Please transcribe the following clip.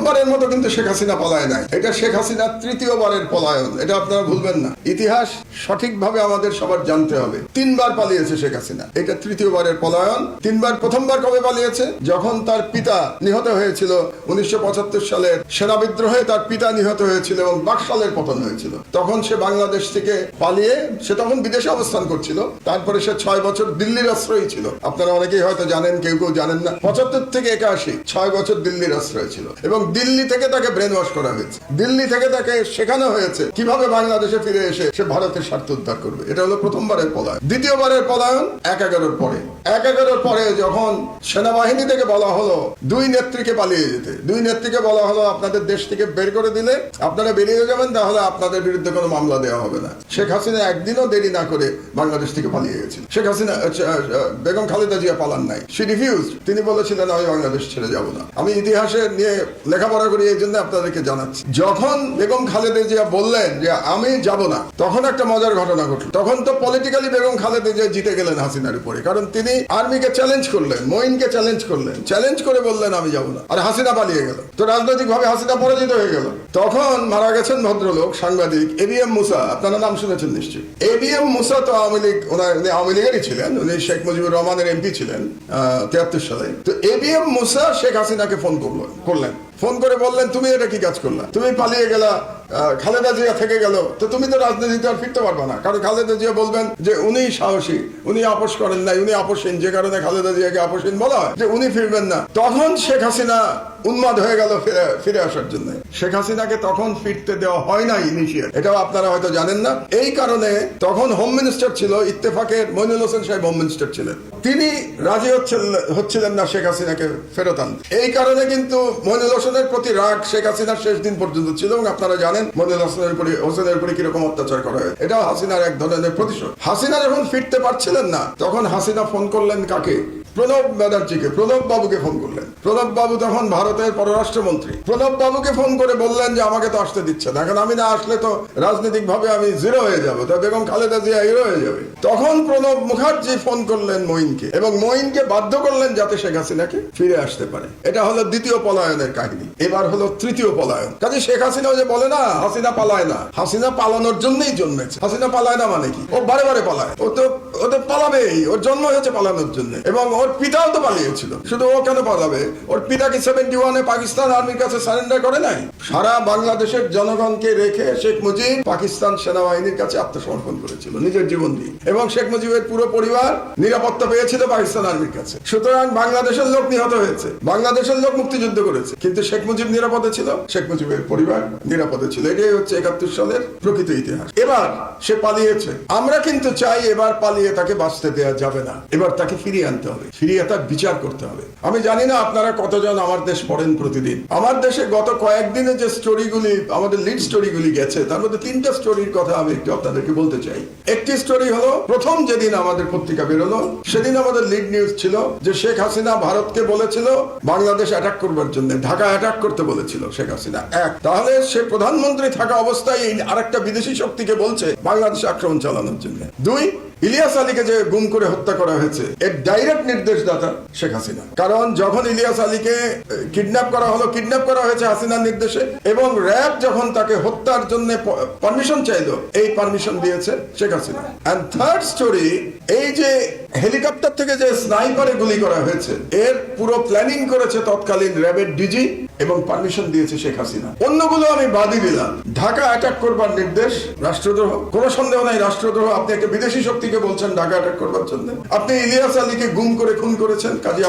প্রথমবারের মতো কিন্তু শেখ হাসিনা পলায় নাই, এটা শেখ হাসিনার তৃতীয়বারের পলায়ন, এটা আপনারা ভুলবেন না। ইতিহাস সঠিকভাবে আমাদের সবার জানতে হবে। 3 বার পালিয়েছে শেখ হাসিনা, এটা তৃতীয়বারের পলায়ন। 3 বার, প্রথমবার কবে পালিয়েছে? যখন তার পিতা নিহত হয়েছিল 1975 সালের সেনা বিদ্রোহে, তার পিতা নিহত হয়েছিল এবং বাকশালের পতন হয়েছিল। তখন সে বাংলাদেশ থেকে পালিয়ে, সে তখন বিদেশে অবস্থান করছিল। তারপরে সে 6 বছর দিল্লির আশ্রয় ছিল। আপনারা অনেকেই হয়তো জানেন, কেউ কেউ জানেন না। 75 থেকে 81 6 বছর দিল্লির আশ্রয় ছিল এবং দিল্লি থেকে তাকে ব্রেন ওয়াশ করা হয়েছে। দিল্লি থেকে তাকে শেখানো হয়েছে কিভাবে বাংলাদেশে ফিরে এসে সে ভারতের স্বার্থ উদ্ধার করবে। এটা হলো প্রথমবারের পলায়ন। দ্বিতীয়বারের পলায়ন 1/11 পরে। 1/11 পরে যখন সেনাবাহিনী থেকে বলা হলো 2 নেত্রীকে পালিয়ে যেতে, 2 নেত্রীকে বলা হলো আপনাদের দেশ থেকে বের করে দিলে আপনারা বেরিয়ে যাবেন, তাহলে আপনাদের বিরুদ্ধে কোনো মামলা দেওয়া হবে না। শেখ হাসিনা একদিনও দেরি না করে বাংলাদেশ থেকে পালিয়ে গেছেন। শেখ হাসিনা, বেগম খালেদা জিয়া পালান নাই, সি রিফিউজ। তিনি বলেছিলেন আমি বাংলাদেশ ছেড়ে যাব না। আমি ইতিহাসে নিয়ে লেখাপড়া করি, এই জন্য আপনাদেরকে জানাচ্ছি। যখন বেগম খালেদা জিয়া বললেন যে আমি যাব না, তখন একটা মজার ঘটনা ঘটল। তখন তো পলিটিক্যালি বেগম খালেদা জিয়া জিতে গেলেন হাসিনার উপরে, কারণ তিনি আর্মিকে চ্যালেঞ্জ করলেন, মঈনকে চ্যালেঞ্জ করলেন, চ্যালেঞ্জ করে বললেন আমি যাব না, আর হাসিনা পালিয়ে গেল। তো রাজনৈতিক ভাবে হাসিনা পরাজিত হয়ে গেল। তখন মারা গেছেন ভদ্রলোক, সাংবাদিক এবিএম মুসা, আপনারা নাম শুনেছেন নিশ্চয়ই। এবিএম মুসা তো আওয়ামী লীগ, উনি আওয়ামী লীগেরই ছিলেন, উনি শেখ মুজিবুর রহমানের এমপি ছিলেন 73 সালে। তো এবিএম মুসা শেখ হাসিনাকে ফোন করলেন, ফোন করে বললেন তুমি এটা কি কাজ করলা, তুমি পালিয়ে গেলা, খালেদা জিয়া থেকে গেল, তো তুমি তো রাজনীতিতে আর ফিরতে পারবে না। কারণ খালেদা জিয়া বলবেন যে উনি সাহসী, উনি আপোষ করেন নাই, উনি আপোষহীন, যে কারণে খালেদা জিয়াকে আপোষহীন বলা হয়, যে উনি ফিরবেন না। তখন শেখ হাসিনা উন্মাদ হয়ে গেল ফিরে আসার জন্য। শেখ হাসিনাকে তখন ফিরতে দেওয়া হয় না ইনিশিয়াল, এটাও আপনারা হয়তো জানেন না। এই কারণে তখন হোম মিনিস্টার ছিল ইত্তেফাকের মইনুল হোসেন সাহেব, হোম মিনিস্টার ছিলেন, তিনি রাজি হচ্ছিলেন না শেখ হাসিনাকে ফেরত আনতে। এই কারণে কিন্তু মইনুল হোসেনের প্রতি রাগ শেখ হাসিনার শেষ দিন পর্যন্ত ছিল। এবং আপনারা জানেন মইনুল হোসেনের উপরে কিরকম অত্যাচার করা হয়, এটাও হাসিনার এক ধরনের প্রতিশোধ। হাসিনা যখন ফিরতে পারছিলেন না, তখন হাসিনা ফোন করলেন কাকে? প্রণব ব্যানার্জিকে, প্রণব বাবুকে ফোন করলেন। প্রণব বাবু তখন ভারতের পররাষ্ট্রমন্ত্রী। প্রণব বাবুকে ফোন করে বললেন যে আমাকে তো আসতে দিচ্ছে না, কারণ আমি না আসলে তো রাজনৈতিক ভাবে আমি জিরো হয়ে যাবো, তো বেগম খালেদা জিয়া হিরো হয়ে যাবে। তখন প্রণব মুখার্জি ফোন করলেন মঈনকে এবং মঈনকে বাধ্য করলেন যাতে শেখ হাসিনাকে ফিরে আসতে পারে। এটা হলো দ্বিতীয় পলায়নের কাহিনী। এবার হলো তৃতীয় পলায়ন। কাজে শেখ হাসিনা যে বলে না হাসিনা পালায় না, হাসিনা পালানোর জন্যই জন্মেছে। হাসিনা পালায় না মানে কি? ও বারে বারে পালায়, ও তো পালাবেই, ওর জন্ম হয়েছে পালানোর জন্য। এবং ওর পিতাও তো পালিয়েছিল, শুধু ও কেন পালাবে? ওর পিতা কি 71-এ পাকিস্তান আর্মির কাছে সারেন্ডার করে নাই? সারা বাংলাদেশের জনগণকে রেখে শেখ মুজিব পাকিস্তান সেনাবাহিনীর কাছে আত্মসমর্পণ করেছিল নিজের জীবন দিয়ে, এবং শেখ মুজিবের পুরো পরিবার নিরাপত্তা পেয়েছিল পাকিস্তান আর্মির কাছে। সুতরাং বাংলাদেশের লোক নিহত হয়েছে, বাংলাদেশের লোক মুক্তিযুদ্ধ করেছে, কিন্তু শেখ মুজিব নিরাপদে ছিল, শেখ মুজিবের পরিবার নিরাপদে ছিল। এটাই হচ্ছে 71 সালের প্রকৃত ইতিহাস। এবার সে পালিয়েছে, আমরা কিন্তু চাই এবার পালিয়ে তাকে বাঁচতে দেওয়া যাবে না, এবার তাকে ফিরিয়ে আনতে হবে, ফিরিয়ে তার বিচার করতে হবে। আমি জানি না আপনারা কতজন আমার দেশ পড়েন প্রতিদিন। আমার দেশে গত কয়েকদিনে যে স্টোরিগুলি, আমাদের লিড স্টোরিগুলি গেছে, তার মধ্যে 3টা স্টোরির কথা আমি একটু আপনাদেরকে বলতে চাই। একটি স্টোরি হলো, প্রথম যেদিন আমাদের পত্রিকা বেরোলো সেদিন আমাদের লিড নিউজ ছিল যে শেখ হাসিনা ভারতকে বলেছিল বাংলাদেশ অ্যাটাক করবার জন্য, ঢাকা অ্যাটাক করতে বলেছিল শেখ হাসিনা। এক, তাহলে সে প্রধানমন্ত্রী থাকা অবস্থায় আরেকটা বিদেশি শক্তিকে বলছে বাংলাদেশে আক্রমণ চালানোর জন্য। 2, ইলিয়াস আলীকে যে গুম করে হত্যা করা হয়েছে, এর ডাইরেক্ট নির্দেশদাতা শেখ হাসিনা। কারণ যখন ইলিয়াস আলীকে কিডন্যাপ করা হলো, কিডন্যাপ করা হয়েছে হাসিনার নির্দেশে, এবং র্যাব যখন তাকে হত্যার জন্য পারমিশন চাইলো, এই পারমিশন দিয়েছে Sheikh Hasina. And third story, এই যে হেলিকপ্টার থেকে যে স্নাইপারে গুলি করা হয়েছে, এর পুরো প্ল্যানিং করেছে তৎকালীন র্যাবের ডিজি এবং পারমিশন দিয়েছে শেখ হাসিনা। অন্যগুলো আমি বাদই দিলাম। ঢাকা অ্যাটাক করবার নির্দেশ রাষ্ট্রদ্রোহ, কোনো সন্দেহ নাই রাষ্ট্রদ্রোহ। আপনি একটা বিদেশি শক্তিকে বলছেন ঢাকা অ্যাটাক করবার জন্য, আপনি ইলিয়াস আলীকে গুম করে খুন করেছেন, কাজে